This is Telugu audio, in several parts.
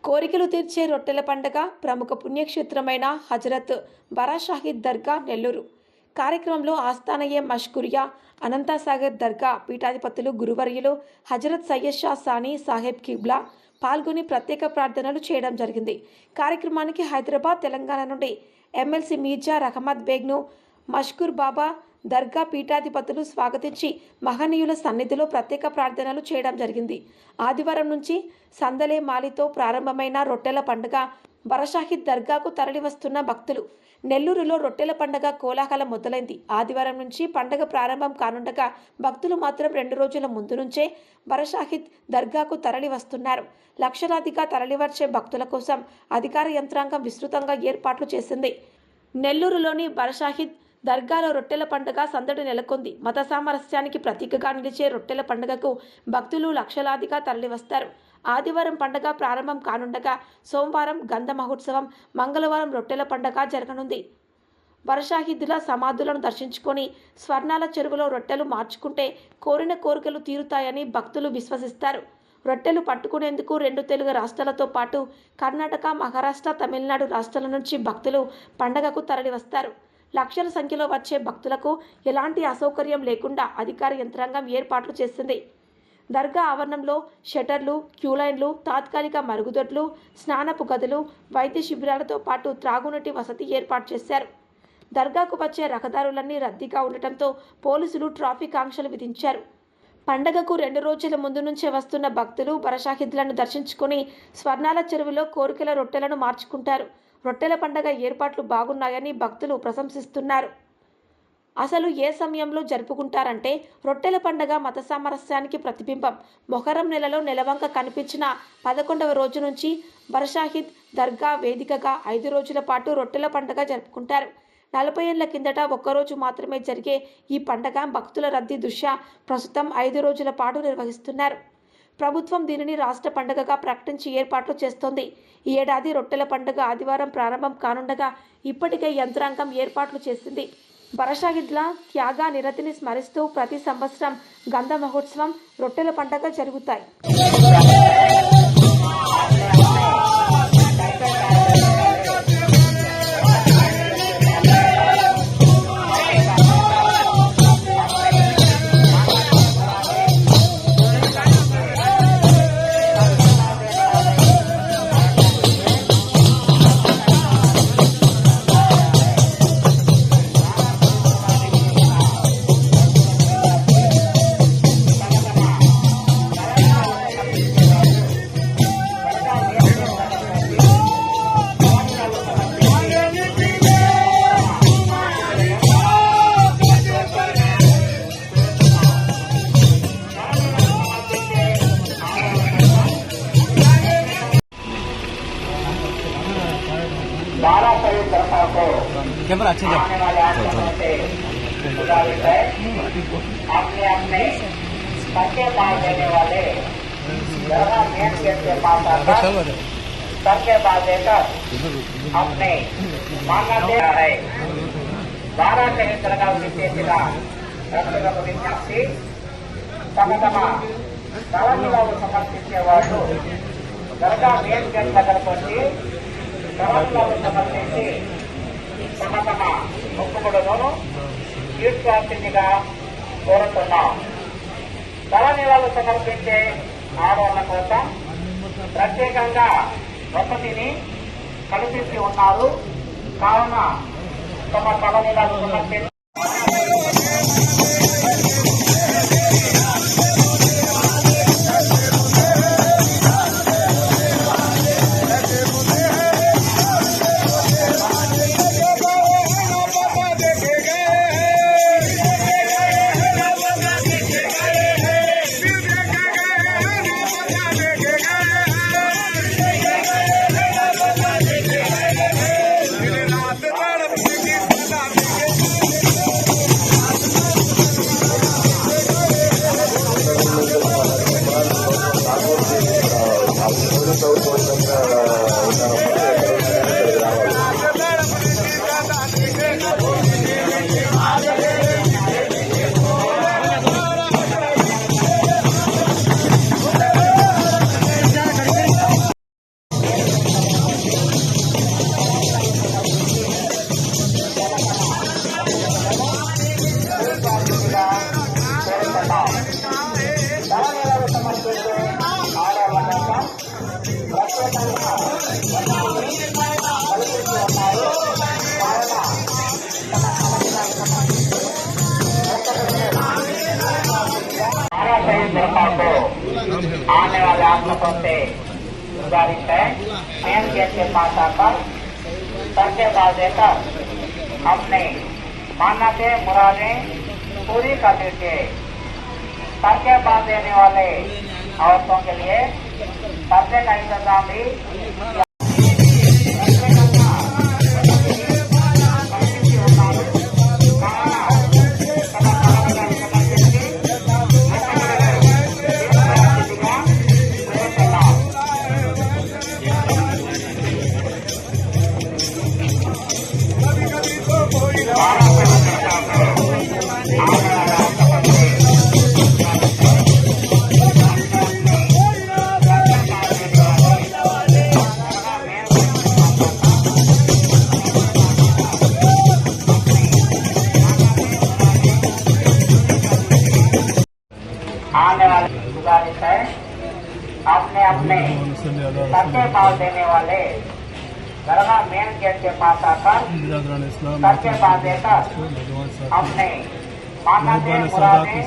కోరికలు తీర్చే రొట్టెల పండుగ ప్రముఖ పుణ్యక్షేత్రమైన హజరత్ బరాషాహిద్ దర్గా నెల్లూరు. కార్యక్రమంలో ఆస్థానయ్యే మష్కూరియా అనంతసాగర్ దర్గా పీఠాధిపతులు గురువర్యులు హజరత్ సయ్యద్ షా సానీ సాహెబ్ కిబ్లా పాల్గొని ప్రత్యేక ప్రార్థనలు చేయడం జరిగింది. కార్యక్రమానికి హైదరాబాద్, తెలంగాణ నుండి ఎమ్మెల్సీ మీర్జా రహమత్ బేగ్ను మష్కూర్ బాబా దర్గా పీఠాధిపతులు స్వాగతించి మహనీయుల సన్నిధిలో ప్రత్యేక ప్రార్థనలు చేయడం జరిగింది. ఆదివారం నుంచి సందలే మాలితో ప్రారంభమైన రొట్టెల పండుగ బరాషాహిద్ దర్గాకు తరలివస్తున్న భక్తులు. నెల్లూరులో రొట్టెల పండుగ కోలాహలం మొదలైంది. ఆదివారం నుంచి పండుగ ప్రారంభం కానుండగా భక్తులు మాత్రం 2 రోజుల ముందు నుంచే బరాషాహిద్ దర్గాకు తరలి వస్తున్నారు. లక్షలాదిగా తరలివచ్చే భక్తుల కోసం అధికార యంత్రాంగం విస్తృతంగా ఏర్పాట్లు చేసింది. నెల్లూరులోని బరాషాహిద్ దర్గాలో రొట్టెల పండుగ సందడి నెలకొంది. మత సామరస్యానికి ప్రతీకగా నిలిచే రొట్టెల పండుగకు భక్తులు లక్షలాదిగా తరలివస్తారు. ఆదివారం పండుగ ప్రారంభం కానుండగా సోమవారం గంధ మహోత్సవం, మంగళవారం రొట్టెల పండుగ జరగనుంది. బరాషాహిద్ల సమాధులను దర్శించుకొని స్వర్ణాల చెరువులో రొట్టెలు మార్చుకుంటే కోరిన కోరికలు తీరుతాయని భక్తులు విశ్వసిస్తారు. రొట్టెలు పట్టుకునేందుకు 2 తెలుగు రాష్ట్రాలతో పాటు కర్ణాటక, మహారాష్ట్ర, తమిళనాడు రాష్ట్రాల నుంచి భక్తులు పండుగకు తరలివస్తారు. లక్షల సంఖ్యలో వచ్చే భక్తులకు ఎలాంటి అసౌకర్యం లేకుండా అధికార యంత్రాంగం ఏర్పాట్లు చేసింది. దర్గా ఆవరణంలో షటర్లు, క్యూలైన్లు, తాత్కాలిక మరుగుదొడ్లు, స్నానపు గదులు, వైద్య శిబిరాలతో పాటు త్రాగునీటి వసతి ఏర్పాటు చేశారు. దర్గాకు వచ్చే రహదారులన్నీ రద్దీగా ఉండటంతో పోలీసులు ట్రాఫిక్ ఆంక్షలు విధించారు. పండగకు 2 రోజుల ముందు నుంచే వస్తున్న భక్తులు బరాషాహిద్లను దర్శించుకుని స్వర్ణాల చెరువులో కోరికల రొట్టెలను మార్చుకుంటారు. రొట్టెల పండగ ఏర్పాట్లు బాగున్నాయని భక్తులు ప్రశంసిస్తున్నారు. అసలు ఏ సమయంలో జరుపుకుంటారంటే రొట్టెల పండగ మత సామరస్యానికి ప్రతిబింబం. మొహరం నెలలో నెలవంక కనిపించిన 11వ రోజు నుంచి బరాషాహిద్ దర్గా వేదికగా 5 రోజుల పాటు రొట్టెల పండగ జరుపుకుంటారు. 40 ఏళ్ల కిందట ఒక్కరోజు మాత్రమే జరిగే ఈ పండగ భక్తుల రద్దీ దృష్ట్యా ప్రస్తుతం 5 రోజుల పాటు నిర్వహిస్తున్నారు. ప్రభుత్వం దీనిని రాష్ట్ర పండుగగా ప్రకటించి ఏర్పాట్లు చేస్తోంది. ఈ ఏడాది రొట్టెల పండుగ ఆదివారం ప్రారంభం కానుండగా ఇప్పటికే యంత్రాంగం ఏర్పాట్లు చేసింది. బరాషాహిద్ల త్యాగ నిరతిని స్మరిస్తూ ప్రతి సంవత్సరం గంధ మహోత్సవం, రొట్టెల పండుగ జరుగుతాయి. कैमरा अच्छे जाओ अपने अपने सच्चे बाल देने वाले दरगाह मेन गेट के पास आकर सच्चे बाल देकर अपने मानना दे रहा है. 12 शहीद दरगाह విశేషిగా రక్షకులకు విజ్ఞప్తి, తమ తమ తలనీలాలు సమర్పించే వాళ్ళు దర్గా మెయిన్ గేట్ దగ్గరకు వచ్చి తలనీలాలు సమర్పించి తమ తమ మొక్కుబడులను తీర్చాల్సిందిగా కోరుతున్నాం. తలనీలాలు సమర్పించే ఆడవాళ్ల కోసం ప్రత్యేకంగా వసతిని కల్పించి ఉన్నారు. కావున తమ తలనీలాలు సమర్పించి आने वाले आप लोगों से गुजारिश है मेन गेट के पास आकर सर बाल देकर हमने मान्यते मुरादें पूरी कर दीजिए। सर के बाल देने वाले औरतों के लिए पर्दे का इंतजाम भी आने वाले गुजारिश है अपने अपने सबके पास देने वाले दरगाह मेन गेट के पास आकर सबके पास देकर अपने मान्यते मुरादें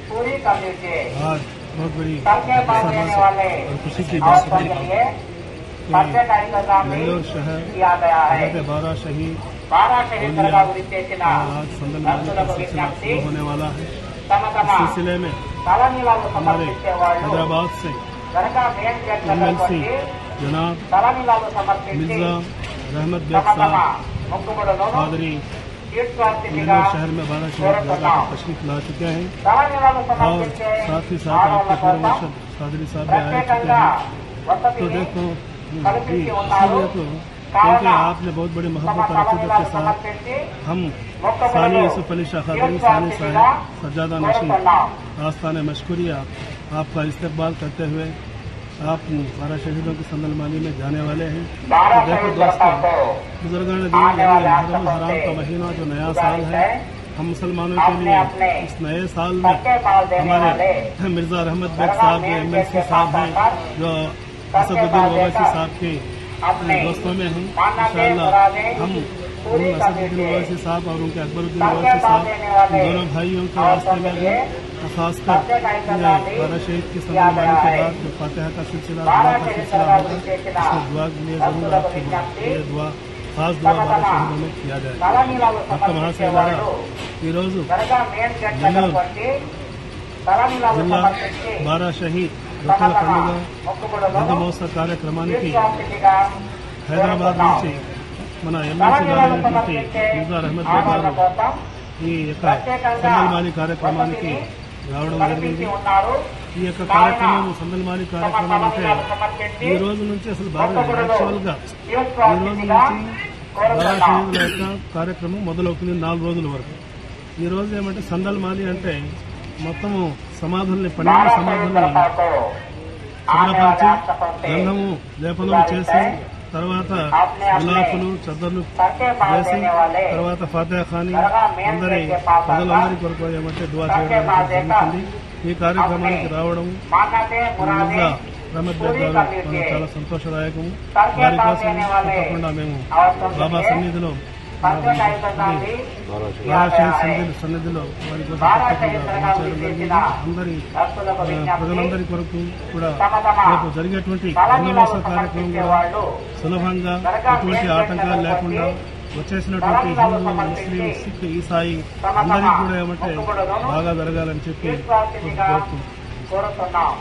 पूरी कर लीजिए। सबके पास देने वाले औरतों के लिए पर्दे का इंतजाम भी किया गया है। 12 शहीद दरगाह गुరించి చేసిన आज భక్తులకు విజ్ఞప్తి होने वाला है। తమ తమ इस सिलसिले में తలనీలాలు हमारे సమర్పించే వాళ్ళు हैदराबाद से దరగా మెయిన్ గేట్ దగ్గరకు MLC వచ్చి जनाब తలనీలాలు సమర్పించి मिर्जा रहमत తమ बेग తమ साहब మొక్కుబడులను कादरी తీర్చుకోవాల్సిందిగా नेल्लोर शहर में 12 शहीद दरगाह కోరుతున్నాం। पर तशरीफ ला चुके हैं తలనీలాలు और సమర్పించే साथ ही साथ ఆడవాళ్ళ आपके पूर्व కోసం मुर्शद कादरी साहब भी आ चुके ప్రత్యేకంగా हैं। तो వసతిని देखो కల్పించి ఉన్నారు। तो కావున क्योंकि आपने बहुत बड़ी తమ मोहब्बत और अकीदत తలనీలాలు के साथ సమర్పించి हम మొక్కుబడులు सानी यूसुफ अली शाह खादरी सानी తీర్చుకోవాల్సిందిగా साहब सज्जादा नशीन కోరుతున్నాం। आस्थान मशकुरिया आपका इस्तेकबाल करते हुए आप 12 शहीदों की संदलमानी में जाने वाले हैं। 12 तो देखो शहीद दोस्तों दरगाह को बुजुर्गान दीन आने वाले आप मुहर्रम सबसे हराम का महीना जो नया साल गुजारिश है है हम मुसलमानों के अपने लिए अपने इस नए साल में सबके पास देने वाले हमारे मिर्जा रहमत बेग दरगाह साहब मेन जो गेट MLC के साहब पास हैं आकर जो सबके असदुद्दीन पास ओवैसी देकर साहब के अपने दोस्तों में हैं। मान्यते इंशाअल्लाह मुरादें हम पूरी कर असदुद्दीन दीजिए। ओवैसी साहब और उनके अकबरुद्दीन सबके ओवैसी पास साहब देने वाले दोनों भाइयों के औरतों वास्ते के में लिए भी खासकर पर्दे का इंतजाम भी 12 शहीद की किया संदलमानी गया के है। बाद जो फातिहा का सिलसिला 12 दुआ का शहीद सिलसिला दरगाह होगा गुరించి చేసిన उसको दुआ के लिए जरूर భక్తులకు आपकी విజ్ఞప్తి ये दुआ खास दुआ తమ 12 తమ शहीदों में किया जाएगा। తలనీలాలు आपका సమర్పించే महाशय వాళ్ళు ఈ రోజు దరగా మెయిన్ గేట్ దగ్గరకు వచ్చి తలనీలాలు జిల్లా సమర్పించి 12 షహీద్ తమ రొట్టెల తమ పండుగ మొక్కుబడులను గంధమోత్సవ కార్యక్రమానికి తీర్చుకోవాల్సిందిగా హైదరాబాద్ కోరుతున్నాం। నుంచి మన ఎమ్మెల్సీ తలనీలాలు గారైనటువంటి సమర్పించే మిర్జా రహమత్ బేగ్ ఆడవాళ్ళ గారు కోసం ఈ యొక్క ప్రత్యేకంగా సందల్మాని కార్యక్రమానికి రావడం కల్పించి జరిగింది। ఉన్నారు। ఈ యొక్క కార్యక్రమం సందల్మాని తమ కార్యక్రమం అంటే తలనీలాలు సమర్పించి ఈ రోజు నుంచి అసలు బాగా మొక్కుబడులు యాక్చువల్ గా ఈ రోజు తీర్చుకోవాల్సిందిగా నుంచి 12 కోరుతున్నాం। షహీదుల యొక్క కార్యక్రమం మొదలవుతుంది 4 రోజుల వరకు। ఈ రోజు ఏమంటే సందల్మాని అంటే మొత్తము సమాధుల్ని 12 సమాధుల్ని శుభ్రపరిచి గంధము లేపనము చేసి తర్వాత గులాఫులు చద్దర్లు వేసి తర్వాత ఫాతిహా ఖాని అందరి ప్రజలందరి కొరకు ఏమంటే దువా చేయడం జరుగుతుంది। ఈ కార్యక్రమానికి రావడం మిర్జా రహమత్ బేగ్ గారు మనకు చాలా సంతోషదాయకము। వారి కోసం తప్పకుండా మేము బాబా సన్నిధిలో సన్నిధిలో వారి కోసం తప్పకుండా దువా చేయడం జరిగింది। అందరి ప్రజలందరి కొరకు కూడా రేపు జరిగేటువంటి గంధమోత్సవ కార్యక్రమం కూడా సులభంగా ఎటువంటి ఆటంకాలు లేకుండా వచ్చేసినటువంటి హిందూ ముస్లిం సిక్ ఈసాయి అందరికీ కూడా ఏమంటే బాగా జరగాలని చెప్పి కోరుతున్నాం।